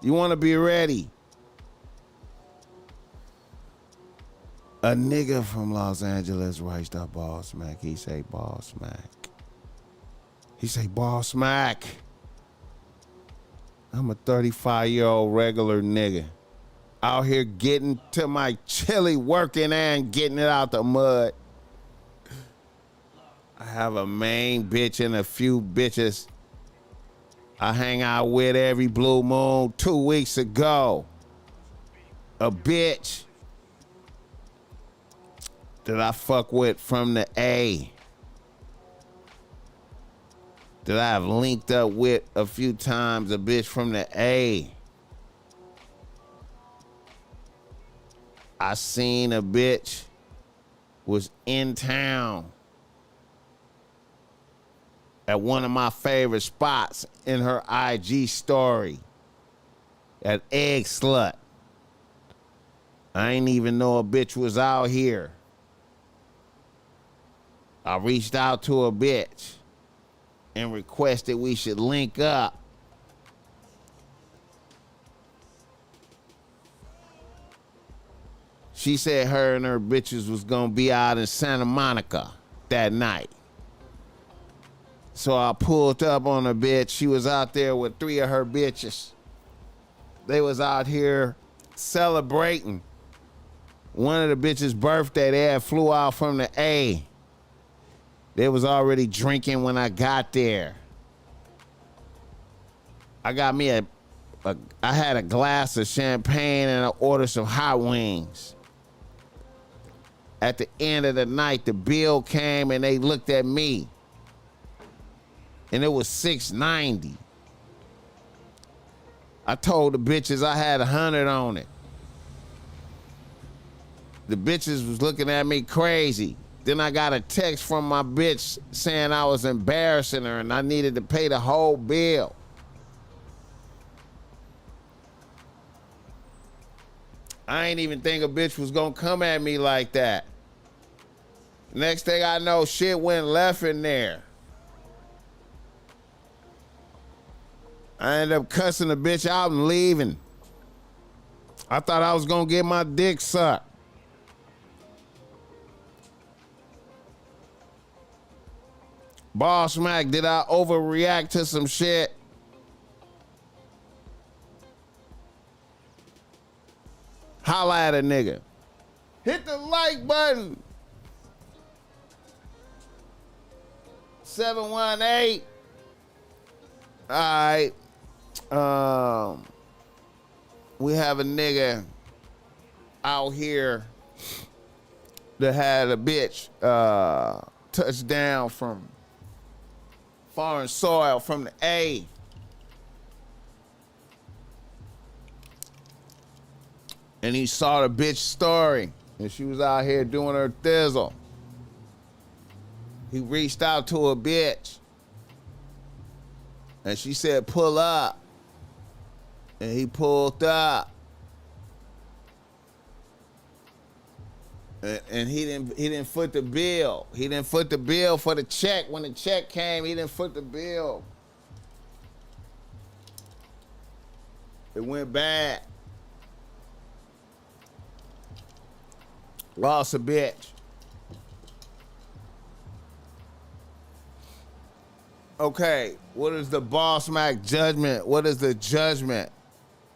You want to be ready. A nigga from Los Angeles writes to BossMack. He say, BossMack. He say, BossMack. I'm a 35-year-old regular nigga. Out here getting to my chili, working and getting it out the mud. I have a main bitch and a few bitches I hang out with every blue moon. 2 weeks ago, a bitch that I fuck with from the A, that I've linked up with a few times, a bitch from the A. I seen a bitch was in town at one of my favorite spots in her IG story, at Egg Slut. I ain't even know a bitch was out here. I reached out to a bitch and requested we should link up. She said her and her bitches was gonna be out in Santa Monica that night. So I pulled up on a bitch. She was out there with 3 of her bitches. They was out here celebrating one of the bitches' birthday. They had flew out from the A. They was already drinking when I got there. I got me I had a glass of champagne and I ordered some hot wings. At the end of the night, the bill came and they looked at me. And it was $6.90. I told the bitches I had 100 on it. The bitches was looking at me crazy. Then I got a text from my bitch saying I was embarrassing her and I needed to pay the whole bill. I ain't even think a bitch was gonna come at me like that. Next thing I know, shit went left in there. I ended up cussing the bitch out and leaving. I thought I was gonna get my dick sucked. BossMack, did I overreact to some shit? Holla at a nigga. Hit the like button. 718. All right. We have a nigga out here that had a bitch touchdown from foreign soil from the A. And he saw the bitch story and she was out here doing her thizzle. He reached out to a bitch and she said, pull up. And he pulled up. And he didn't foot the bill. He didn't foot the bill for the check. When the check came, he didn't foot the bill. It went bad. Lost a bitch. Okay, what is the BossMack judgment? What is the judgment?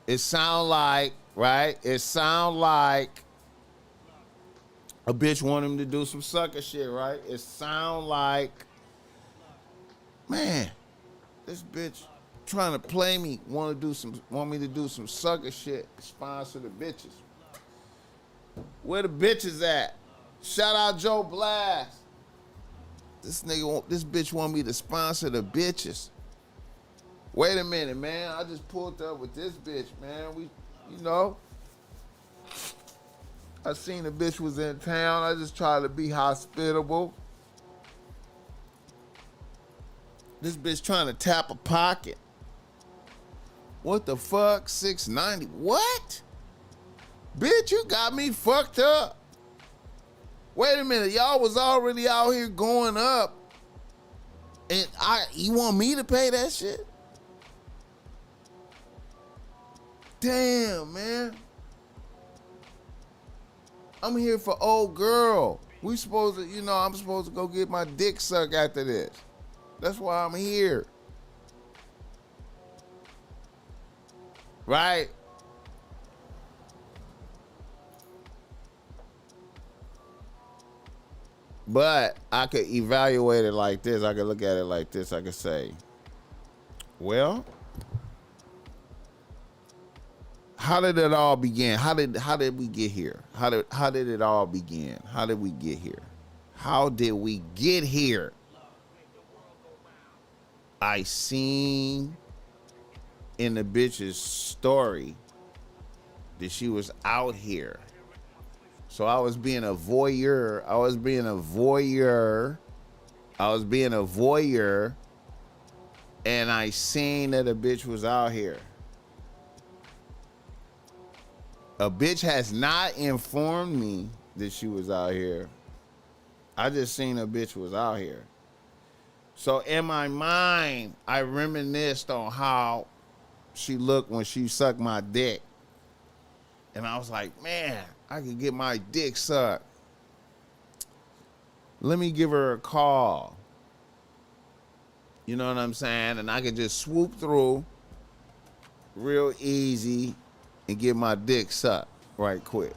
It sound like, right? It sound like a bitch want him to do some sucker shit, right? It sound like, man, this bitch trying to play me, want me to do some sucker shit, sponsor the bitches. Where the bitches at? Shout out Joe Blast. This bitch want me to sponsor the bitches. Wait a minute, man. I just pulled up with this bitch, man. I seen the bitch was in town. I just tried to be hospitable. This bitch trying to tap a pocket. What the fuck? $6.90. What? Bitch, you got me fucked up. Wait a minute, y'all was already out here going up. And you want me to pay that shit? damn, man. I'm here for old girl. We supposed to, you know, I'm supposed to go get my dick sucked after this. That's why I'm here. Right? But I could evaluate it like this. I could look at it like this. I could say, well, how did it all begin? How did we get here? How did it all begin? How did we get here? How did we get here? I seen in the bitch's story that she was out here. So I was being a voyeur. I was being a voyeur. And I seen that a bitch was out here. A bitch has not informed me that she was out here. I just seen a bitch was out here. So in my mind, I reminisced on how she looked when she sucked my dick. And I was like, man, I could get my dick sucked. Let me give her a call. You know what I'm saying? And I could just swoop through real easy and get my dick sucked right quick.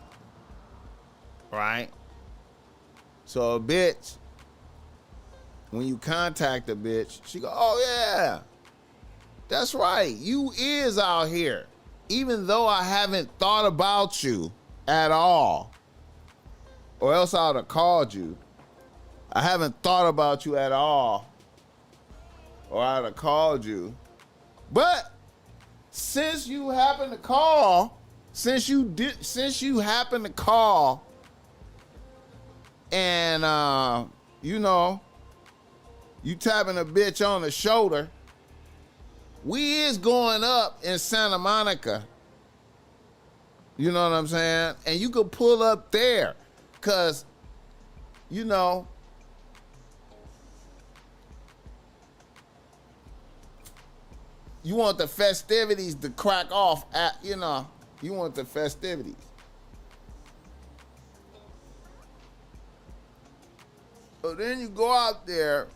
Right? So a bitch, when you contact a bitch, she go, oh yeah, that's right. You is out here. Even though I haven't thought about you at all, or else I would have called you. I haven't thought about you at all, or I'd have called you. But since you happened to call, since you happened to call, and you know, you tapping a bitch on the shoulder, we is going up in Santa Monica. You know what I'm saying? And you could pull up there, cause, you know, you want the festivities to crack off at, you know, you want the festivities. So then you go out there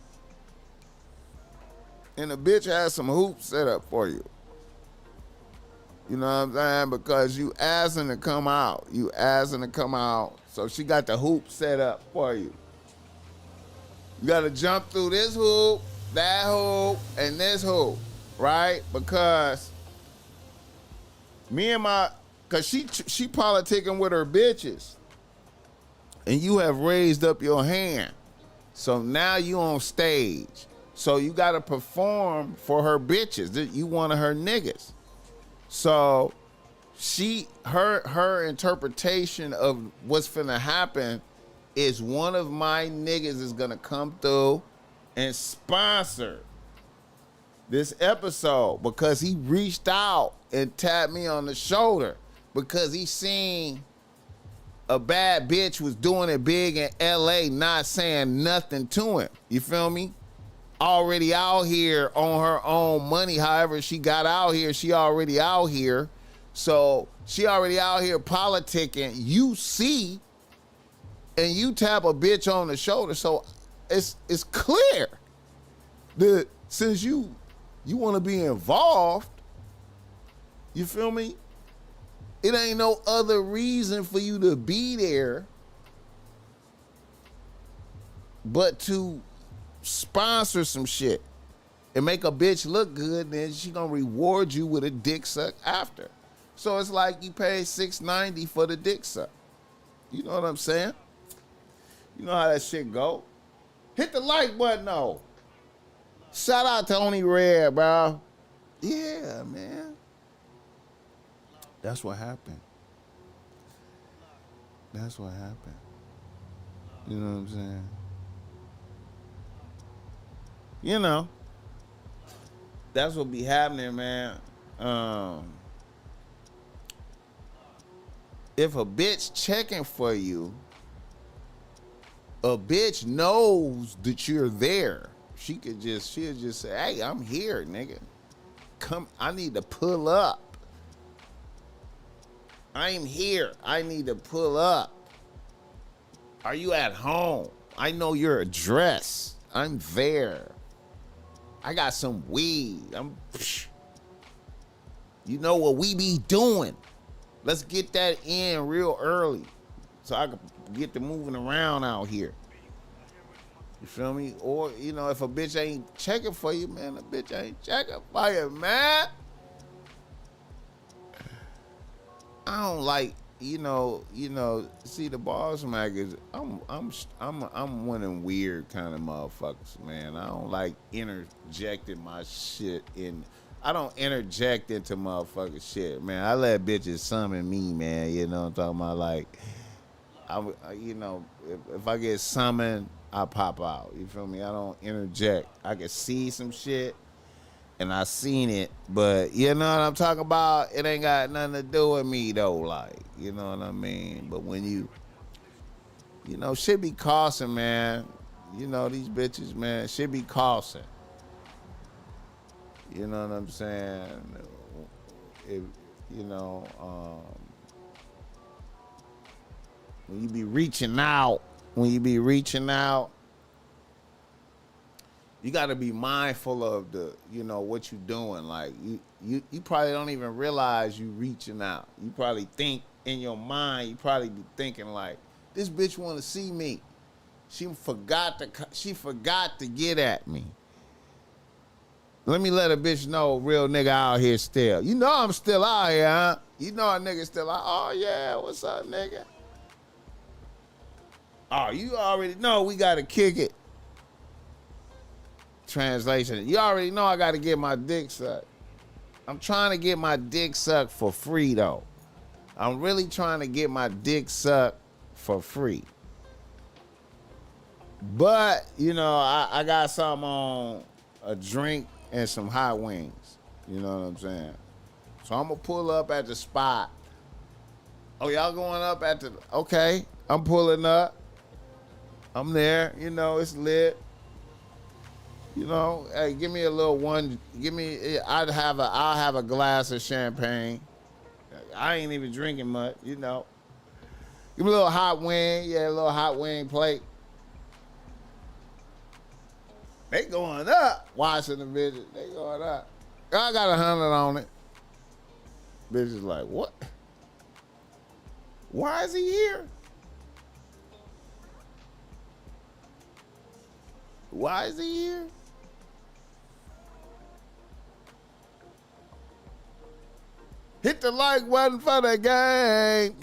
and the bitch has some hoops set up for you. You know what I'm saying? Because you asking to come out. You asking to come out. So she got the hoop set up for you. You got to jump through this hoop, that hoop, and this hoop. Right? Because cause she politicking with her bitches. And you have raised up your hand. So now you on stage. So you gotta perform for her bitches. You one of her niggas. So her interpretation of what's finna happen is one of my niggas is gonna come through and sponsor this episode because he reached out and tapped me on the shoulder because he seen a bad bitch was doing it big in LA, not saying nothing to him. You feel me? Already out here on her own money. However she got out here, she already out here. So she already out here politicking. You see, and you tap a bitch on the shoulder. So it's clear that since you want to be involved, you feel me? It ain't no other reason for you to be there but to sponsor some shit and make a bitch look good, and then she gonna reward you with a dick suck after. So it's like you pay $6.90 for the dick suck. You know what I'm saying? You know how that shit go. Hit the like button though. Shout out to Only Red, bro. Yeah, man. That's what happened. That's what happened. You know what I'm saying? You know. That's what be happening, man. If a bitch checking for you, a bitch knows that you're there. She'll just say, hey, I'm here, nigga. Come, I need to pull up. I'm here. I need to pull up. Are you at home? I know your address. I'm there. I got some weed. You know what we be doing. Let's get that in real early so I can get to moving around out here. You feel me? Or, you know, if a bitch ain't checking for you, man, a bitch ain't checking for you, man. I don't like, see the BossMack is I'm one of them weird kind of motherfuckers, man. I don't like interjecting my shit in. I don't interject into motherfucking shit, man. I let bitches summon me, man. You know what I'm talking about? Like, if I get summoned, I pop out. You feel me? I don't interject. I can see some shit, and I seen it, but you know what I'm talking about? It ain't got nothing to do with me, though. Like, you know what I mean? But when shit be costing, man. You know, these bitches, man, shit be costing. You know what I'm saying? If, when you be reaching out, you got to be mindful of what you doing. Like you probably don't even realize you reaching out. You probably think in your mind, you probably be thinking like, this bitch want to see me. She forgot to get at me. Let me let a bitch know real nigga out here still. You know I'm still out here, huh? You know a nigga still out. Oh yeah, what's up, nigga? Oh, you already know we gotta kick it. Translation. You already know I gotta get my dick sucked. I'm trying to get my dick sucked for free though. I'm really trying to get my dick sucked for free. But, I got something on a drink and some hot wings. You know what I'm saying? So I'm gonna pull up at the spot. Oh, y'all going up at the... Okay, I'm pulling up. I'm there. It's lit. Hey, give me a little one. I'll have a glass of champagne. I ain't even drinking much, Give me a little hot wing. Yeah, a little hot wing plate. They going up. Watching the bitches. They going up. I got 100 on it. Bitches like, what? Why is he here? Why is he here? Hit the like button for the game.